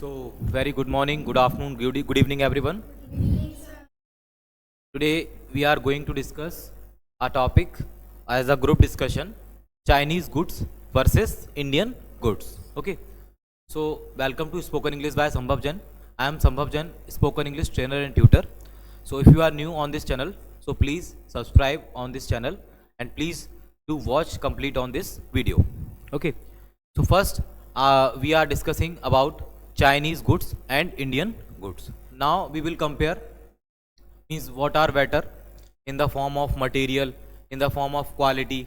So, very good morning, good afternoon, good evening, everyone. Today, we are going to discuss a topic as a group discussion: Chinese goods versus Indian goods. Okay. So, welcome to Spoken English by Sambhav Jain. I am Sambhav Jain, spoken English trainer and tutor. So, if you are new on this channel, so please subscribe on this channel and please do watch complete on this video. Okay. So, first, we are discussing about Chinese goods and Indian goods. Now, we will compare means what are better in the form of material, in the form of quality,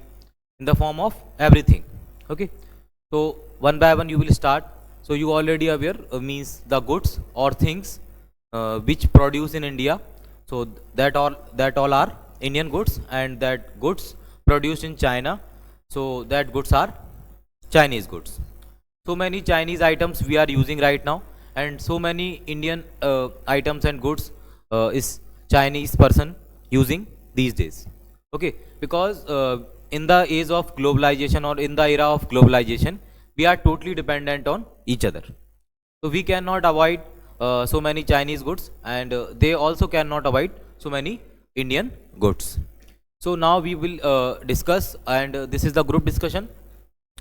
in the form of everything. Okay. So one by one you will start. So you already aware means the goods or things which produce in India. So that all are Indian goods, and that goods produced in China, so that goods are Chinese goods. So many Chinese items we are using right now, and so many Indian items and goods is Chinese person using these days. Okay, because in the age of globalization, or in the era of globalization, we are totally dependent on each other. So we cannot avoid so many Chinese goods, and they also cannot avoid so many Indian goods. So now we will discuss, and this is the group discussion.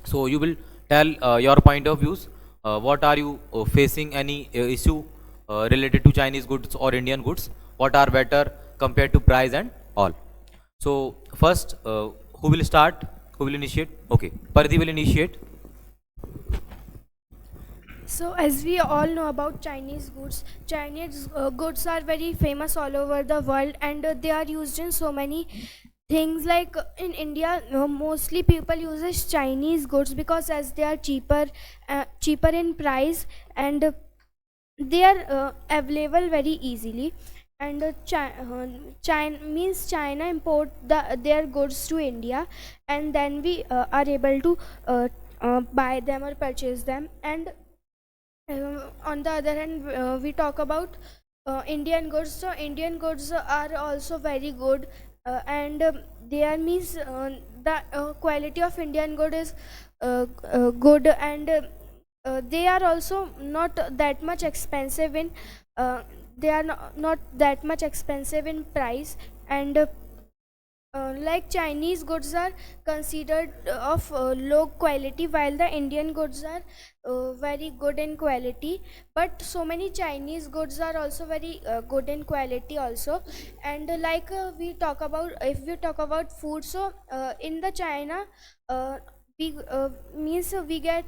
So you will tell your point of views. What are you facing any issue related to Chinese goods or Indian goods? What are better compared to price and all? So first, who will start? Who will initiate? Okay, Pardi will initiate. So, as we all know about Chinese goods are very famous all over the world, and they are used in so many things. Like in India, mostly people uses Chinese goods because as they are cheaper in price, and they are available very easily. And China import their goods to India, and then we are able to buy them or purchase them. And on the other hand, we talk about Indian goods. So Indian goods are also very good, and there means the quality of Indian good is good, and they are also not that much expensive in they are not that much expensive in price. And like Chinese goods are considered of low quality, while the Indian goods are very good in quality. But so many Chinese goods are also very good in quality also. And like we talk about, if we talk about food, so in the China, we get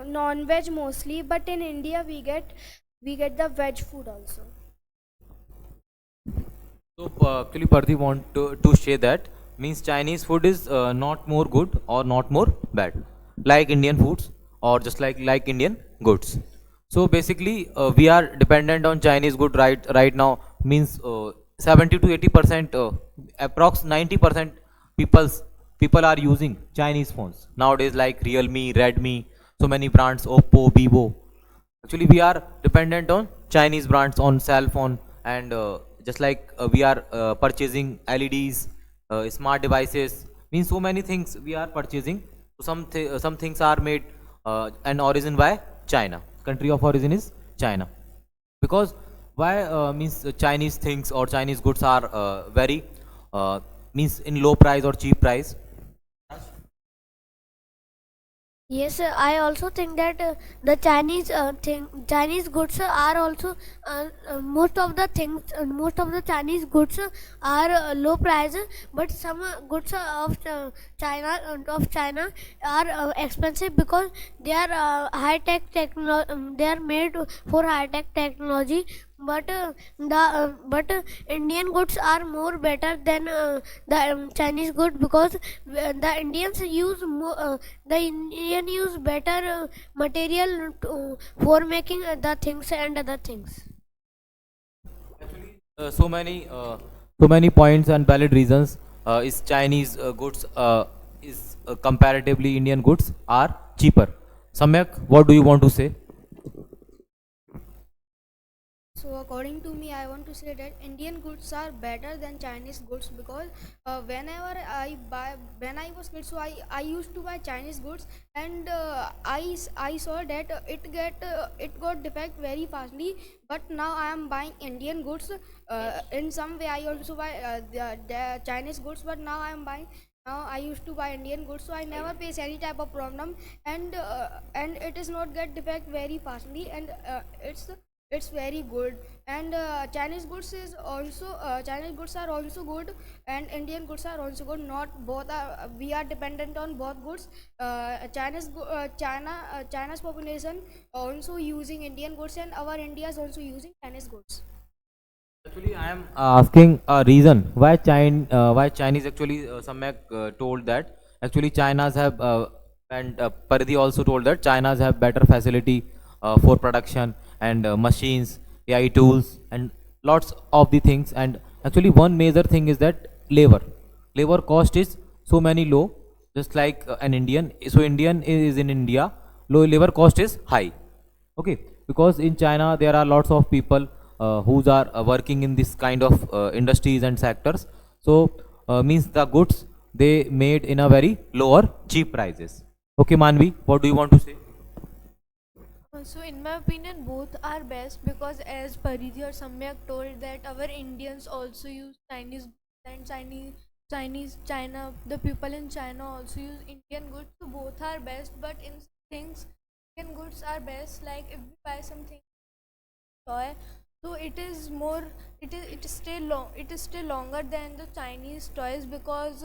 non-veg mostly, but in India we get the veg food also. So actually, Pardi want to say that means Chinese food is not more good or not more bad, like Indian foods, or just like Indian goods. So basically, we are dependent on Chinese good right now. Means 70 to 80%, approx 90% people's people are using Chinese phones nowadays, like Realme, Redmi, so many brands, Oppo, Vivo. Actually, we are dependent on Chinese brands on cell phone, and just like we are purchasing LEDs, smart devices, means so many things we are purchasing. So some things are made and origin by China. Country of origin is China. Because why means Chinese things or Chinese goods are very means in low price or cheap price. Yes, I also think that the Chinese goods are also most of the Chinese goods are low price, but some goods of China are expensive because they are high tech technology. They are made for high tech technology, but Indian goods are more better than the Chinese good, because the Indians use the Indian use better material for making the things and other things. Actually, so many points and valid reasons is Chinese goods is comparatively Indian goods are cheaper. Samyak, what do you want to say? So according to me, I want to say that Indian goods are better than Chinese goods because whenever when I was kid, so I used to buy Chinese goods, and I saw that it got defect very fastly. But now I am buying Indian goods. In some way, I also buy the Chinese goods, but now I am buying. Now I used to buy Indian goods, so I never face any type of problem, and it is not get defect very fastly, and it's very good. And Chinese goods are also good, and Indian goods are also good. Not both are, we are dependent on both goods. China's population also using Indian goods, and our India is also using Chinese goods. Actually, I am asking a reason why Chinese actually Samyak told that actually China's have and Paridhi also told that China's have better facility for production and machines, AI tools, and lots of the things. And actually, one major thing is that labor cost is so many low, just like an Indian. So Indian is in India, low labor cost is high. Okay, because in China there are lots of people who are working in this kind of industries and sectors. So means the goods they made in a very lower cheap prices. Okay, Manvi, what do you want to say? So in my opinion, both are best because as Paridhi or Samyak told that our Indians also use Chinese goods and China, the people in China also use Indian goods. So both are best, but in some things, Indian goods are best. Like if we buy something toy, so it is still longer than the Chinese toys because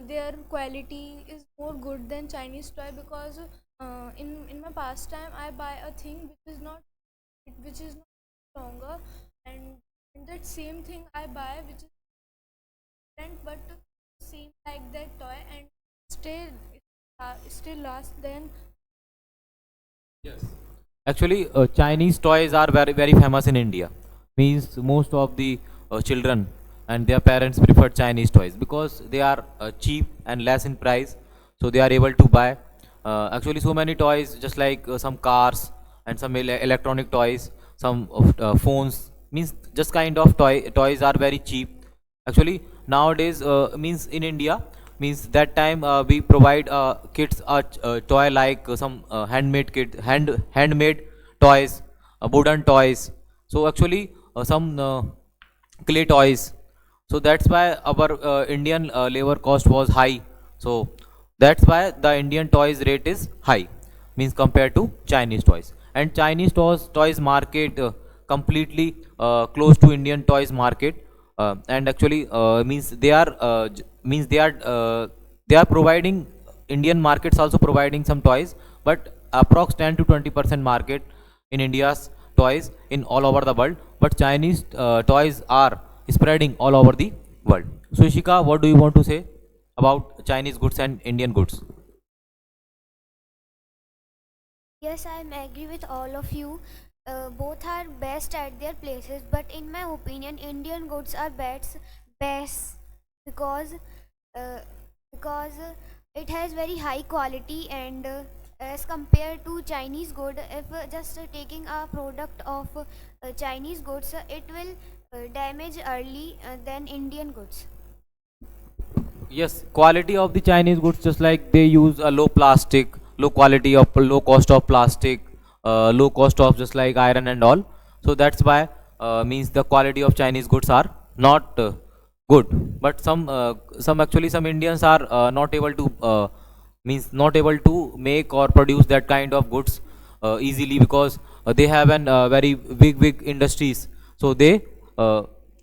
their quality is more good than Chinese toy because in my pastime I buy a thing which is not longer, and in that same thing I buy which is different but same like that toy and still still lasts than. Yes. Actually, Chinese toys are very famous in India. Means most of the children and their parents prefer Chinese toys because they are cheap and less in price. So they are able to buy actually so many toys, just like some cars and some electronic toys, some of phones. Means just kind of toys are very cheap. Actually, nowadays means in India means that time we provide kids a toy like some handmade toys, wooden toys. So actually some clay toys. So that's why our Indian labor cost was high. So that's why the Indian toys rate is high, means compared to Chinese toys. And Chinese toys market completely close to Indian toys market. And actually means they are providing Indian markets also providing some toys, but approx 10 to 20% market in India's toys in all over the world. But Chinese toys are spreading all over the world. So Ishika, what do you want to say about Chinese goods and Indian goods? Yes, I am agree with all of you. Both are best at their places, but in my opinion, Indian goods are best because uh, because it has very high quality and as compared to Chinese good. If just taking a product of Chinese goods, it will damage early than Indian goods. Yes, quality of the Chinese goods, just like they use a low plastic, low cost of plastic, low cost of just like iron and all. So that's why means the quality of Chinese goods are not good. But some actually some Indians are not able to means not able to make or produce that kind of goods easily because they have an very big industries. So they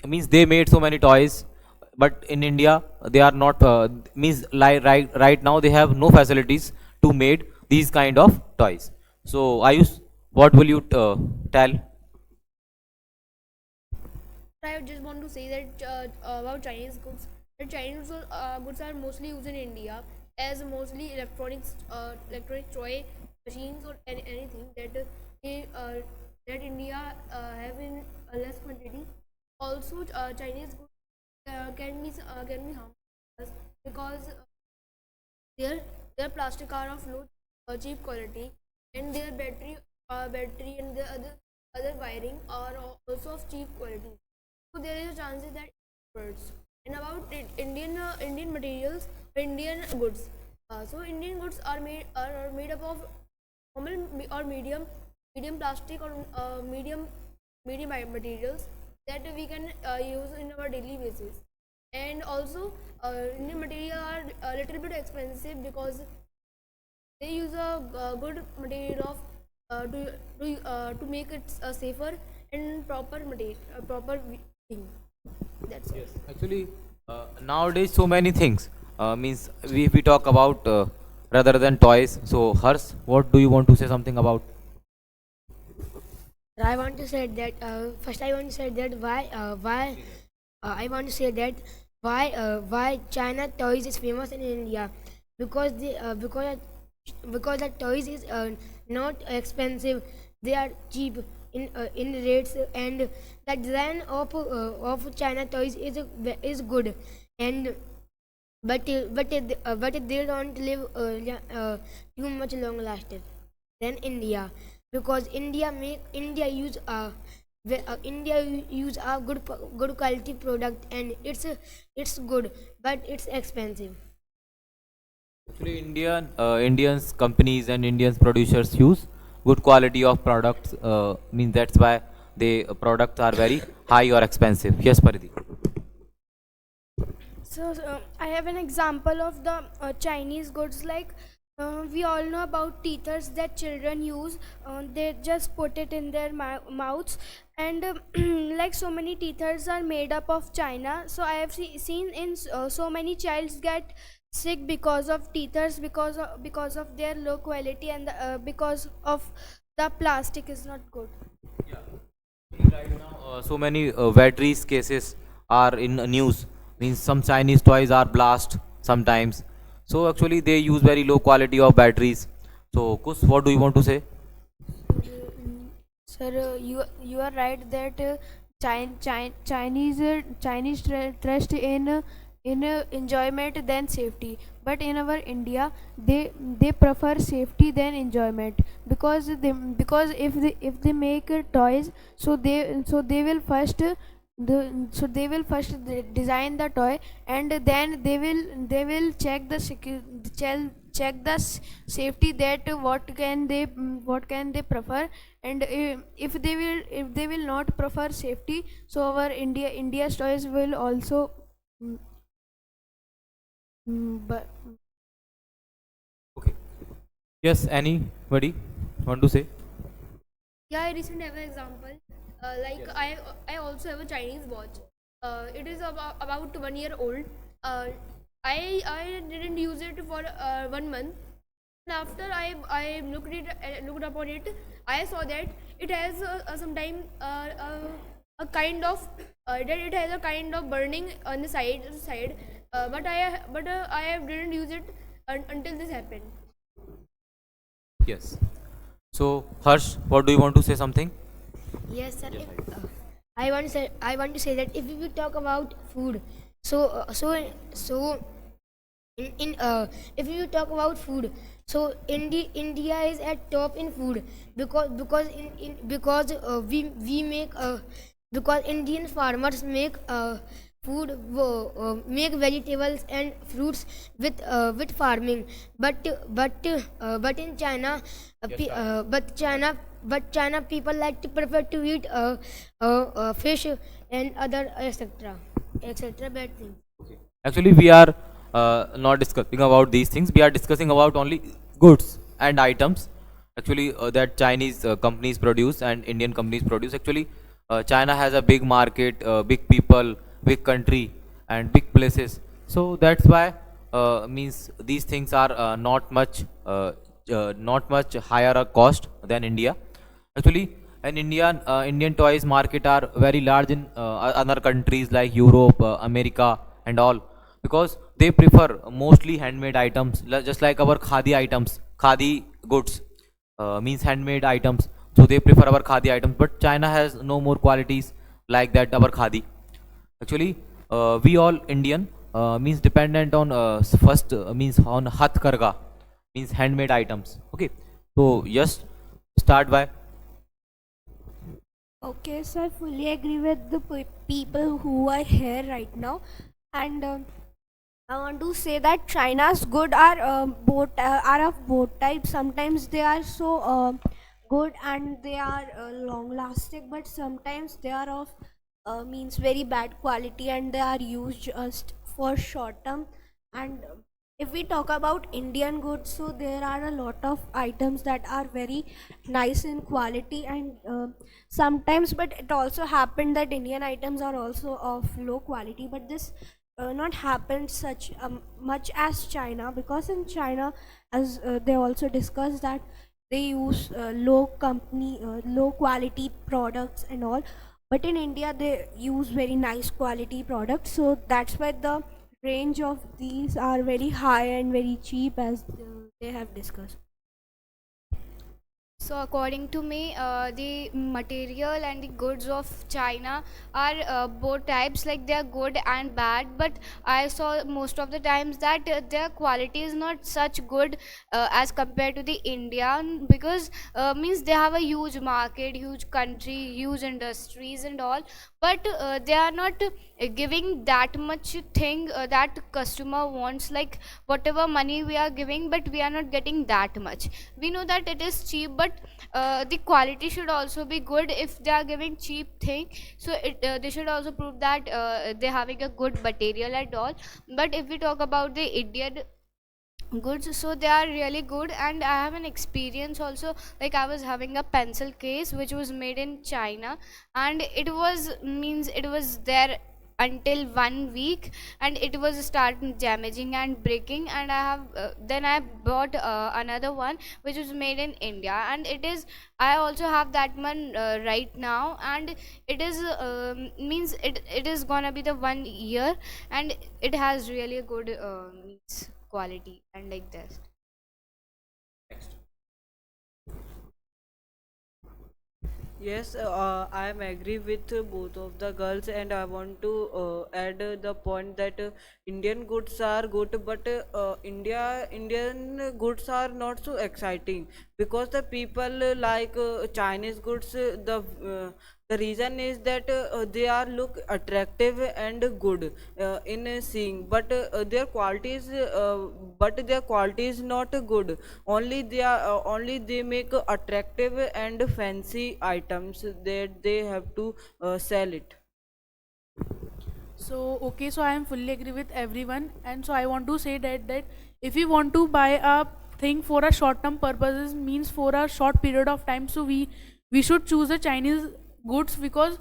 means they made so many toys, but in India they are not means like right now they have no facilities to made these kind of toys. So Ayush, what will you tell? I just want to say that about Chinese goods. The Chinese goods are mostly used in India as mostly electronic toy machines or anything that India have in a less quantity. Also, Chinese goods can be harmful to us because their their plastic are of low cheap quality, and their battery and the other wiring are also of cheap quality. So there is a chance that birds. And about Indian materials, Indian goods. So Indian goods are made up of normal or medium plastic or medium materials that we can use in our daily basis. And also, Indian material are a little bit expensive because they use a good material of to make it safer and proper material, thing. That's all. Actually, nowadays so many things. Means if we talk about rather than toys. So, Hers, what do you want to say something about? I want to say that first I want to say that why I want to say that why China toys is famous in India because because the toys is not expensive, they are cheap in rates, and the design of China toys is good, and but they don't live too much long lasted than India, because India use a good quality product, and it's good, but it's expensive. Actually, Indians companies and Indians producers use good quality of products. Means that's why the products are very high or expensive. Yes, Paridhi. So I have an example of the Chinese goods, like we all know about teethers that children use. They just put it in their mouths, and like so many teethers are made up of China. So I have seen in so many childs get sick because of teethers, because of their low quality, and because of the plastic is not good. Right now, so many batteries cases are in news. Means some Chinese toys are blast sometimes. So actually, they use very low quality of batteries. So, Kus, what do you want to say? Sir, you are right that Chinese trust in enjoyment than safety. But in our India, they prefer safety than enjoyment, because if they make toys, so they will first design the toy, and then they will check the check the safety, that what can they prefer. And if they will not prefer safety, so our India's toys will also mm, but Okay. Yes, anybody want to say? Yeah, I recently have an example. Like I also have a Chinese watch. It is about 1 year old. Uh, I didn't use it for 1 month. And after I looked upon it, I saw that it has a kind of that it has a kind of burning on the side. But I didn't use it until this happened. Yes. So, Harsh, what do you want to say something? Yes, sir. I want to say that if we talk about food, so if you talk about food, so India is at top in food, because we make because Indian farmers make food, make vegetables and fruits with farming, but in China, but China people like to prefer to eat fish and other etc bad things. Actually, we are not discussing about these things. We are discussing about only goods and items. Actually, that Chinese companies produce and Indian companies produce. Actually, China has a big market, big people, big country, and big places. So that's why means these things are not much higher a cost than India. Actually, an Indian toys market are very large in other countries like Europe, America, and all, because they prefer mostly handmade items, just like our khadi items, khadi goods, means handmade items. So they prefer our khadi items, but China has no more qualities like that our khadi. Actually, we all Indian means dependent on first means on hath karga, means handmade items. Okay, so just start by Okay, so I fully agree with the people who are here right now, and I want to say that China's good are are of both types. Sometimes they are so good and they are long lasting, but sometimes they are of means very bad quality and they are used just for short term. And if we talk about Indian goods, so there are a lot of items that are very nice in quality, and sometimes, but it also happened that Indian items are also of low quality, but this not happened such much as China, because in China, as they also discussed, that they use low quality products and all, but in India they use very nice quality products, so that's why the range of these are very high and very cheap, as they have discussed. So according to me, the material and the goods of China are both types, like they are good and bad. But I saw most of the times that their quality is not such good as compared to the Indian, because means they have a huge market, huge country, huge industries and all. But they are not giving that much thing that customer wants, like whatever money we are giving, but we are not getting that much. We know that it is cheap, but the quality should also be good. If they are giving cheap thing, so they should also prove that they're having a good material at all. But if we talk about the Indian goods, so they are really good, and I have an experience also. Like I was having a pencil case which was made in China, and it was means it was there until 1 week, and it was start damaging and breaking, and I have then I bought another one which was made in India, and it is, I also have that one right now, and it is means it is gonna be the 1 year, and it has really a good means quality and like this. Yes, I am agree with both of the girls, and I want to add the point that Indian goods are good, but Indian goods are not so exciting, because the people like Chinese goods. The reason is that they are look attractive and good in seeing, but their quality is not good. Only they make attractive and fancy items that they have to sell it. So okay, so I am fully agree with everyone, and so I want to say that if we want to buy a thing for a short term purposes, means for a short period of time, so we should choose the Chinese goods, because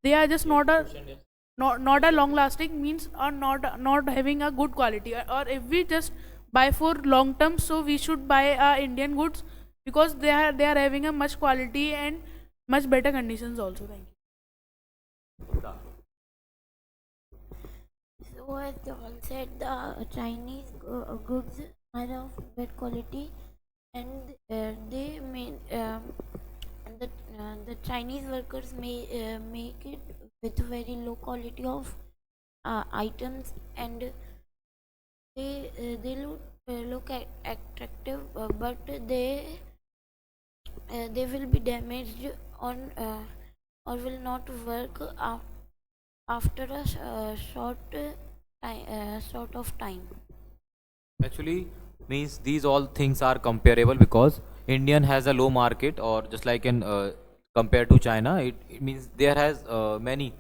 they are just not a long lasting, means are not having a good quality. Or if we just buy for long term, so we should buy Indian goods, because they are having a much quality and much better conditions also. Thank you. So as John said, the Chinese goods are of bad quality, and they may the Chinese workers may make it with very low quality of items, and they look attractive, but they will be damaged on or will not work after a sort of time. Actually, means these all things are comparable, because Indian has a low market, or just like in compared to China, it means there has many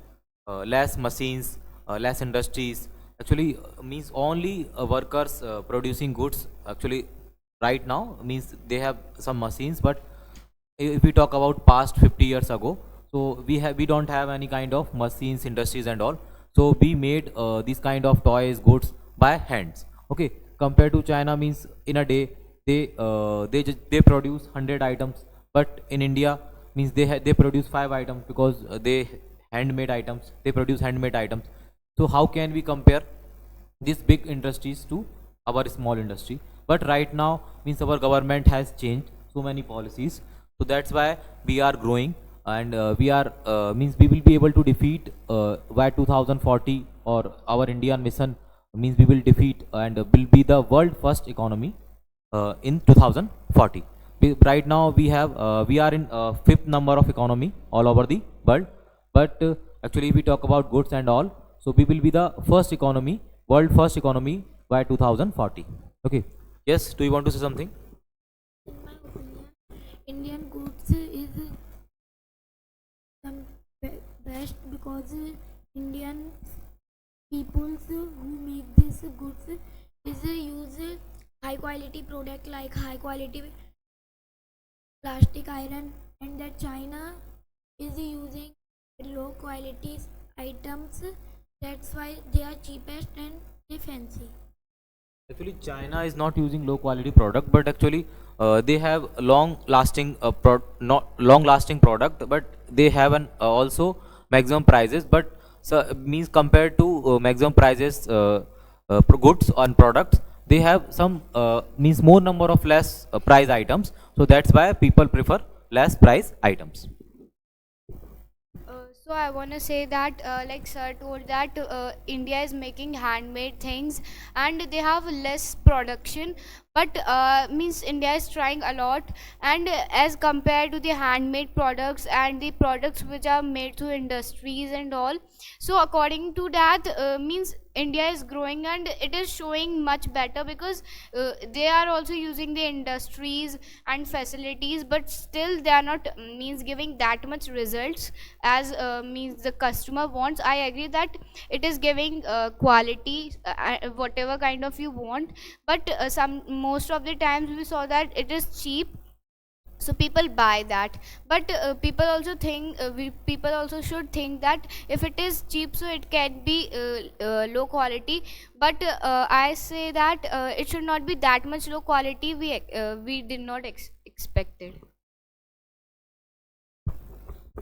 less machines, less industries. Actually, means only workers producing goods. Actually, right now means they have some machines, but if we talk about past 50 years ago, so we don't have any kind of machines, industries and all. So we made these kind of toys, goods by hands. Okay, compared to China, means in a day they produce 100 items, but in India means they produce 5 items, because they produce handmade items. So how can we compare these big industries to our small industry? But right now means our government has changed so many policies, so that's why we are growing, and we are means we will be able to defeat by 2040, or our Indian mission means we will defeat and will be the world first economy in 2040. Right now we are in fifth number of economy all over the world, but actually if we talk about goods and all, so we will be the first economy, world first economy by 2040. Okay. Yes, do you want to say something? In my opinion, Indian goods is some best because Indian peoples who make these goods is use high quality product like high quality plastic iron, and that China is using low quality items. That's why they are cheapest and they fancy. Actually, China is not using low quality product, but actually they have long lasting not long lasting product, but they have an also maximum prices. But so means compared to maximum prices goods on products, they have some means more number of less price items. So that's why people prefer less price items. So I want to say that like sir told that India is making handmade things and they have less production, but means India is trying a lot, and as compared to the handmade products and the products which are made through industries and all, so according to that means India is growing and it is showing much better because they are also using the industries and facilities, but still they are not means giving that much results as means the customer wants. I agree that it is giving quality whatever kind of you want, but some most of the times we saw that it is cheap, so people buy that. But people also should think that if it is cheap, so it can be low quality, but I say that it should not be that much low quality we did not expect it.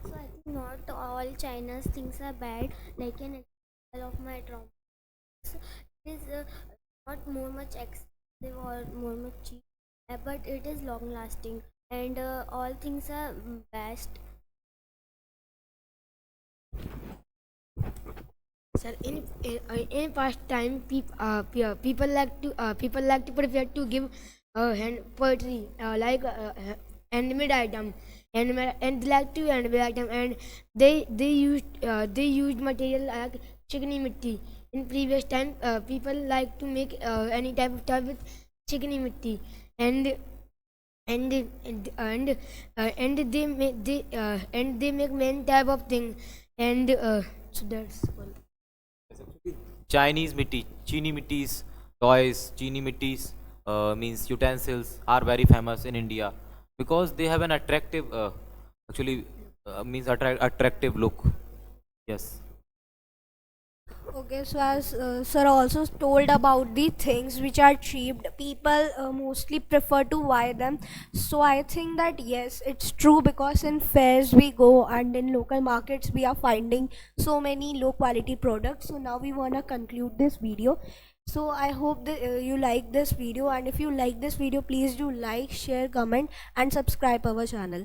So I think not all China's things are bad. Like an example of my trauma, it is not more much expensive or more much cheap, but it is long lasting, and all things are best. Sir, in past time, people like to prefer to give hand poetry handmade item, and they like to handmade item, and they used material like chikni mitti. In previous time, people like to make any type of stuff with chikni mitti, and and and they make many type of thing, and so that's all. Chinese mitti, Chini mittis, toys, Chini mittis means utensils are very famous in India because they have an attractive, actually means attractive look. Yes. Okay, so as sir also told about the things which are cheap, people mostly prefer to buy them. So I think that yes, it's true because in fairs we go and in local markets we are finding so many low quality products. So now we wanna conclude this video. So I hope that you like this video, and if you like this video, please do like, share, comment, and subscribe our channel.